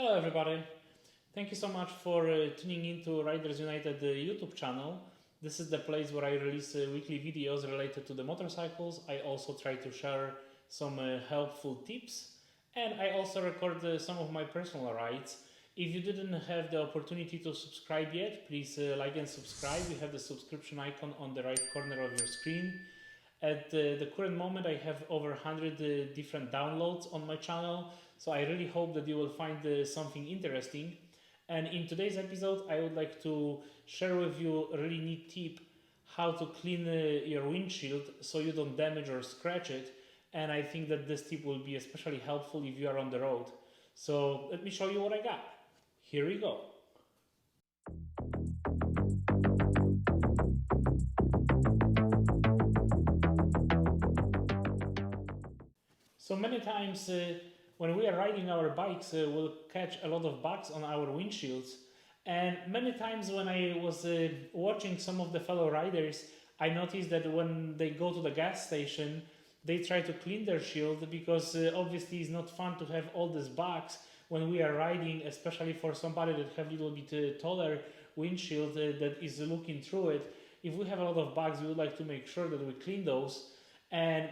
Hello everybody, thank you so much for tuning into Riders United YouTube channel. This is the place where I release weekly videos related to the motorcycles. I also try to share some helpful tips, and I also record some of my personal rides. If you didn't have the opportunity to subscribe yet, please like and subscribe. You have the subscription icon on the right corner of your screen. At the current moment, I have over 100 different downloads on my channel, so I really hope that you will find something interesting. And in today's episode, I would like to share with you a really neat tip how to clean your windshield so you don't damage or scratch it. And I think that this tip will be especially helpful if you are on the road. So let me show you what I got. Here we go. So many times when we are riding our bikes, we'll catch a lot of bugs on our windshields. And many times when I was watching some of the fellow riders, I noticed that when they go to the gas station, they try to clean their shield because obviously it's not fun to have all these bugs when we are riding, especially for somebody that have a little bit taller windshield that is looking through it. If we have a lot of bugs, we would like to make sure that we clean those. And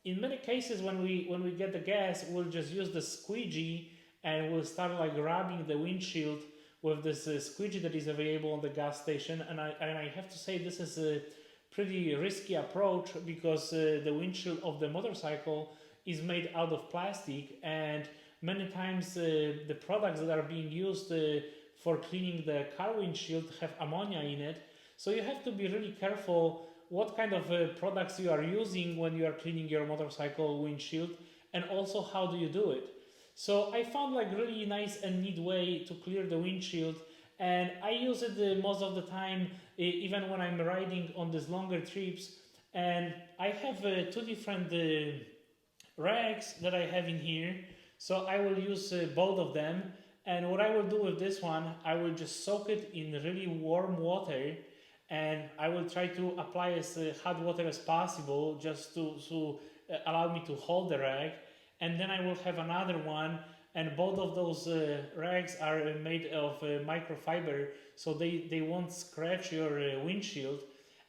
in many cases, when we get the gas, we'll just use the squeegee and we'll start like rubbing the windshield with this squeegee that is available on the gas station. And I have to say this is a pretty risky approach because the windshield of the motorcycle is made out of plastic, and many times the products that are being used for cleaning the car windshield have ammonia in it. So you have to be really careful what kind of products you are using when you are cleaning your motorcycle windshield, and also how do you do it. So I found like really nice and neat way to clear the windshield, and I use it most of the time even when I'm riding on these longer trips. And I have two different rags that I have in here, so I will use both of them. And what I will do with this one, I will just soak it in really warm water, and I will try to apply as hot water as possible just to allow me to hold the rag. And then I will have another one, and both of those rags are made of microfiber, so they won't scratch your windshield.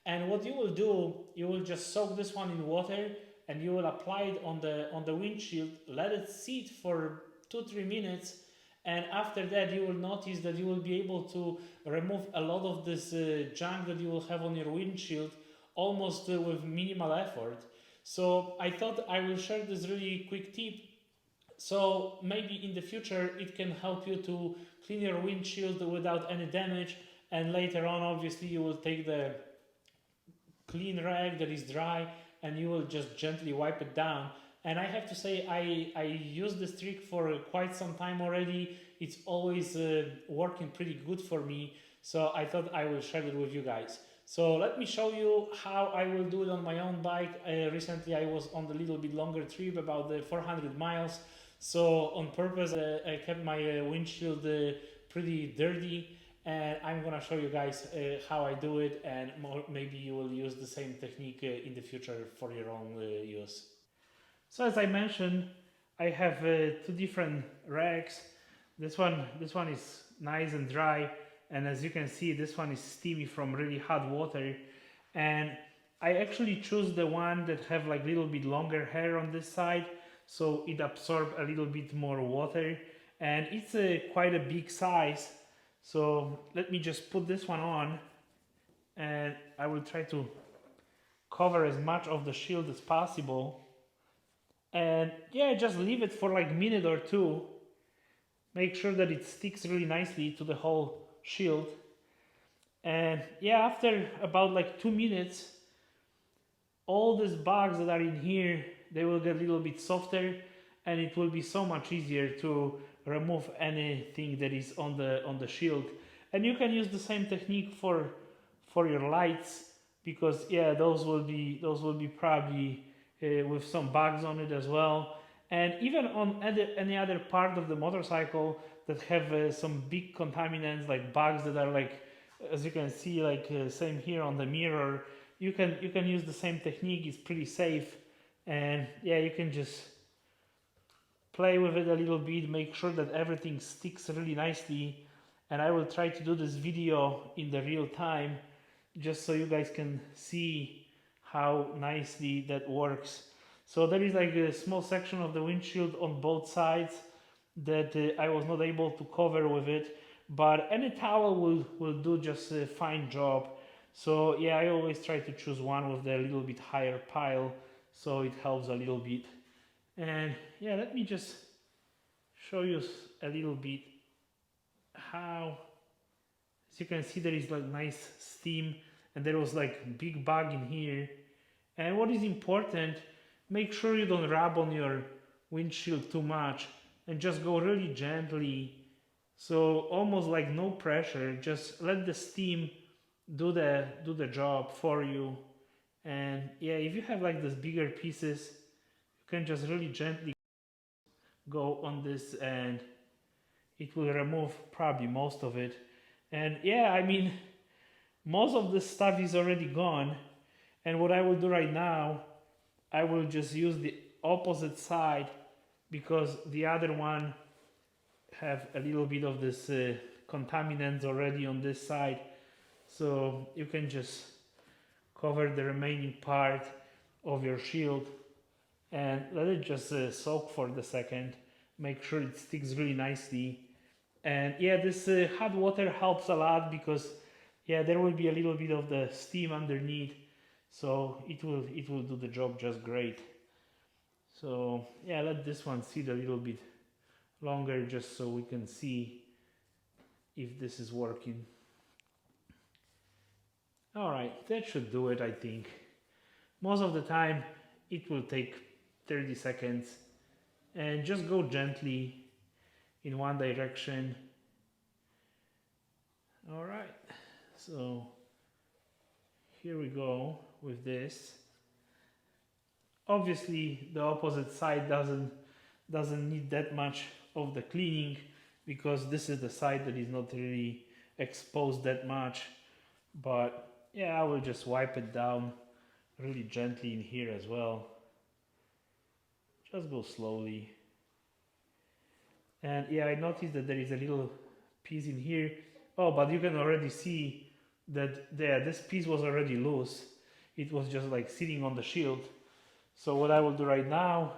And what you will do, you will just soak this one in water and you will apply it on the windshield, let it sit for 2-3 minutes. And after that, you will notice that you will be able to remove a lot of this junk that you will have on your windshield almost with minimal effort. So I thought I will share this really quick tip. So maybe in the future it can help you to clean your windshield without any damage. And later on, obviously, you will take the clean rag that is dry and you will just gently wipe it down. And I have to say, I use this trick for quite some time already. It's always working pretty good for me. So I thought I will share it with you guys. So let me show you how I will do it on my own bike. Recently I was on a little bit longer trip, about 400 miles. So on purpose I kept my windshield pretty dirty. And I'm gonna show you guys how I do it, and maybe you will use the same technique in the future for your own use. So as I mentioned, I have two different rags. This one is nice and dry, and as you can see, this one is steamy from really hot water. And I actually choose the one that have like little bit longer hair on this side, so it absorbs a little bit more water, and it's quite a big size. So let me just put this one on, and I will try to cover as much of the shield as possible. And yeah, just leave it for like a minute or two. Make sure that it sticks really nicely to the whole shield. And yeah, after about like 2 minutes, all these bugs that are in here, they will get a little bit softer, and it will be so much easier to remove anything that is on the shield. And you can use the same technique for your lights, because yeah, those will be probably with some bugs on it as well. And even on any other part of the motorcycle that have some big contaminants like bugs that are like, as you can see, like same here on the mirror, you can use the same technique. It's pretty safe. And yeah, you can just play with it a little bit, make sure that everything sticks really nicely, and I will try to do this video in the real time just so you guys can see how nicely that works. So there is like a small section of the windshield on both sides that I was not able to cover with it, but any towel will do just a fine job. So yeah, I always try to choose one with a little bit higher pile so it helps a little bit. And yeah, let me just show you a little bit how, as you can see, there is like nice steam and there was like big bug in here. And what is important, make sure you don't rub on your windshield too much and just go really gently. So almost like no pressure, just let the steam do the job for you. And yeah, if you have like these bigger pieces, you can just really gently go on this and it will remove probably most of it. And yeah, I mean, most of this stuff is already gone. And what I will do right now, I will just use the opposite side because the other one have a little bit of this contaminants already on this side. So you can just cover the remaining part of your shield and let it just soak for the second. Make sure it sticks really nicely. And yeah, this hot water helps a lot because yeah, there will be a little bit of the steam underneath, so it will do the job just great. So yeah, let this one sit a little bit longer just so we can see if this is working. All right, that should do it, I think. Most of the time it will take 30 seconds, and just go gently in one direction. All right, so here we go with this. Obviously the opposite side doesn't need that much of the cleaning because this is the side that is not really exposed that much. But yeah, I will just wipe it down really gently in here as well. Just go slowly. And yeah, I noticed that there is a little piece in here. Oh, but you can already see that this piece was already loose. It was just like sitting on the shield. So what I will do right now,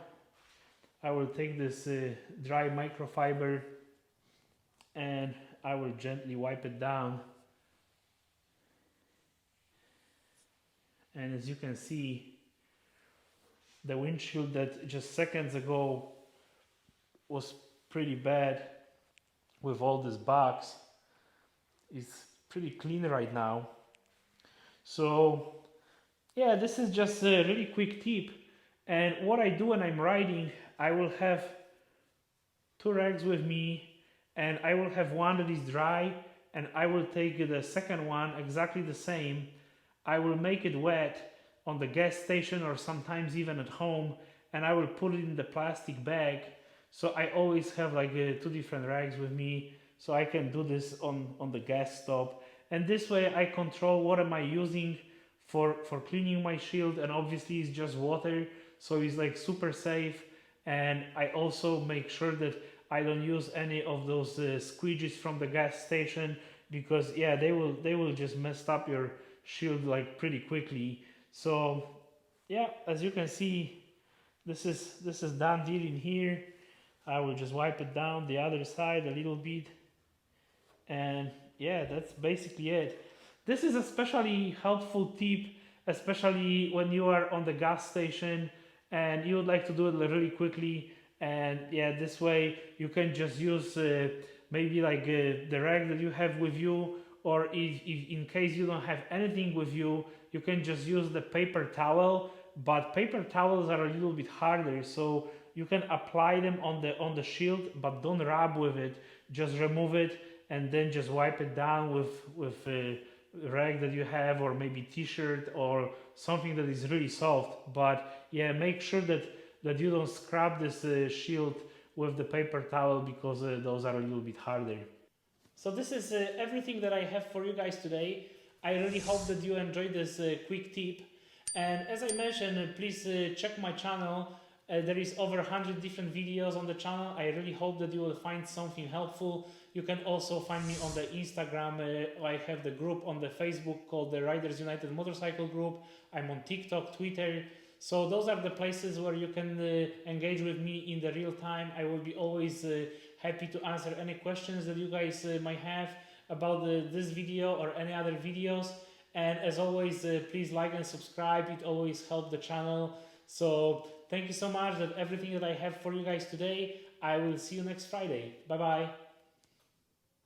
I will take this dry microfiber and I will gently wipe it down. And as you can see, the windshield that just seconds ago was pretty bad with all these bugs is pretty clean right now. So yeah, this is just a really quick tip. And what I do when I'm riding, I will have 2 rags with me and I will have one that is dry and I will take the second one exactly the same. I will make it wet on the gas station or sometimes even at home, and I will put it in the plastic bag. So I always have like 2 different rags with me, so I can do this on the gas stop. And this way I control what am I using for cleaning my shield, and obviously it's just water, so it's like super safe. And I also make sure that I don't use any of those squeegees from the gas station because yeah, they will just mess up your shield like pretty quickly. So yeah, as you can see, this is done deal in here. I will just wipe it down the other side a little bit, and yeah, that's basically it. This is especially helpful tip, especially when you are on the gas station and you would like to do it really quickly. And yeah, this way you can just use maybe like the rag that you have with you, or if in case you don't have anything with you, you can just use the paper towel. But paper towels are a little bit harder, so you can apply them on the shield, but don't rub with it. Just remove it and then just wipe it down with a rag that you have, or maybe t-shirt or something that is really soft. But yeah, make sure that you don't scrub this shield with the paper towel because those are a little bit harder. So this is everything that I have for you guys today. I really hope that you enjoyed this quick tip. And as I mentioned, please check my channel. There is over 100 different videos on the channel. I really hope that you will find something helpful. You can also find me on the Instagram. I have the group on the Facebook called the Riders United Motorcycle Group. I'm on TikTok, Twitter. So those are the places where you can engage with me in the real time. I will be always happy to answer any questions that you guys might have about this video or any other videos. And as always, please like and subscribe. It always helps the channel. So thank you so much. That's everything that I have for you guys today. I will see you next Friday. Bye bye.